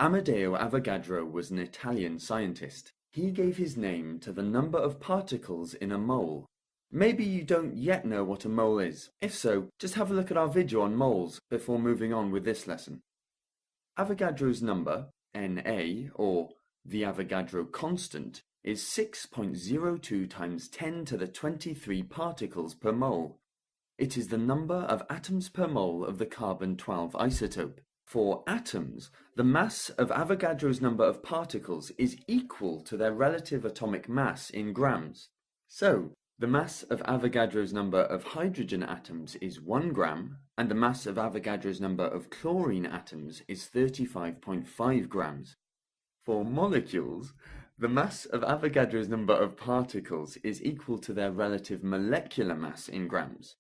Amedeo Avogadro was an Italian scientist. He gave his name to the number of particles in a mole. Maybe you don't yet know what a mole is. If so, just have a look at our video on moles before moving on with this lesson. Avogadro's number, Na, or the Avogadro constant, is 6.02 times 10 to the 23 particles per mole. It is the number of atoms per mole of the carbon-12 isotope. For atoms, the mass of Avogadro's number of particles is equal to their relative atomic mass in grams. So, the mass of Avogadro's number of hydrogen atoms is 1 gram, and the mass of Avogadro's number of chlorine atoms is 35.5 grams. For molecules, the mass of Avogadro's number of particles is equal to their relative molecular mass in grams.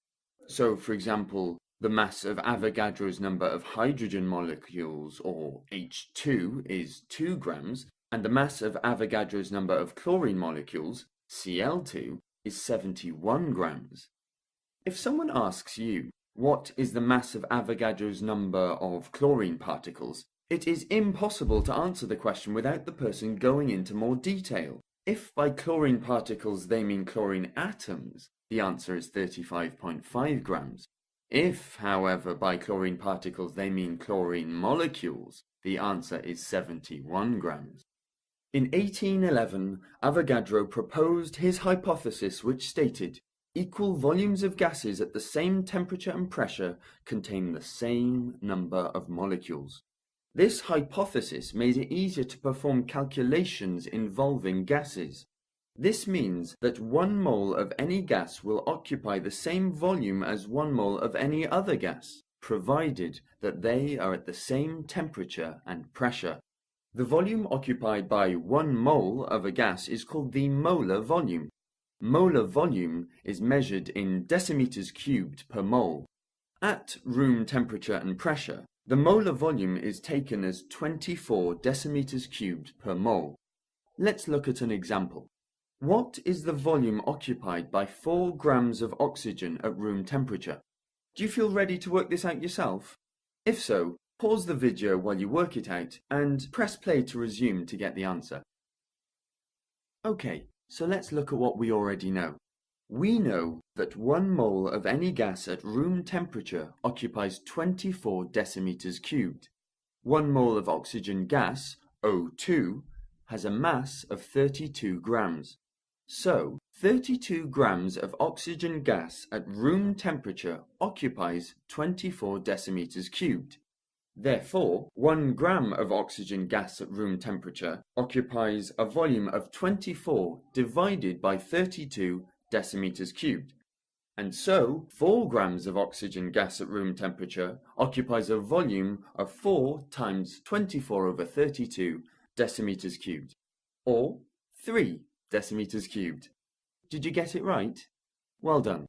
So, for example, the mass of Avogadro's number of hydrogen molecules, or H2, is 2 grams, and the mass of Avogadro's number of chlorine molecules, Cl2, is 71 grams. If someone asks you, what is the mass of Avogadro's number of chlorine particles, it is impossible to answer the question without the person going into more detail. If by chlorine particles they mean chlorine atoms, the answer is 35.5 grams. If, however, by chlorine particles they mean chlorine molecules, the answer is 71 grams. In 1811, Avogadro proposed his hypothesis which stated, equal volumes of gases at the same temperature and pressure contain the same number of molecules. This hypothesis made it easier to perform calculations involving gases. This means that 1 mole of any gas will occupy the same volume as 1 mole of any other gas, provided that they are at the same temperature and pressure. The volume occupied by 1 mole of a gas is called the molar volume. Molar volume is measured in decimeters cubed per mole. At room temperature and pressure, the molar volume is taken as 24 decimeters cubed per mole. Let's look at an example. What is the volume occupied by 4 grams of oxygen at room temperature? Do you feel ready to work this out yourself? If so, pause the video while you work it out and press play to resume to get the answer. Okay, so let's look at what we already know. We know that 1 mole of any gas at room temperature occupies 24 decimeters cubed. 1 mole of oxygen gas, O2, has a mass of 32 grams. So, 32 grams of oxygen gas at room temperature occupies 24 decimeters cubed. Therefore, 1 gram of oxygen gas at room temperature occupies a volume of 24 divided by 32 decimeters cubed. And so, 4 grams of oxygen gas at room temperature occupies a volume of 4 times 24 over 32 decimeters cubed, or 3 decimeters cubed. Did you get it right? Well done.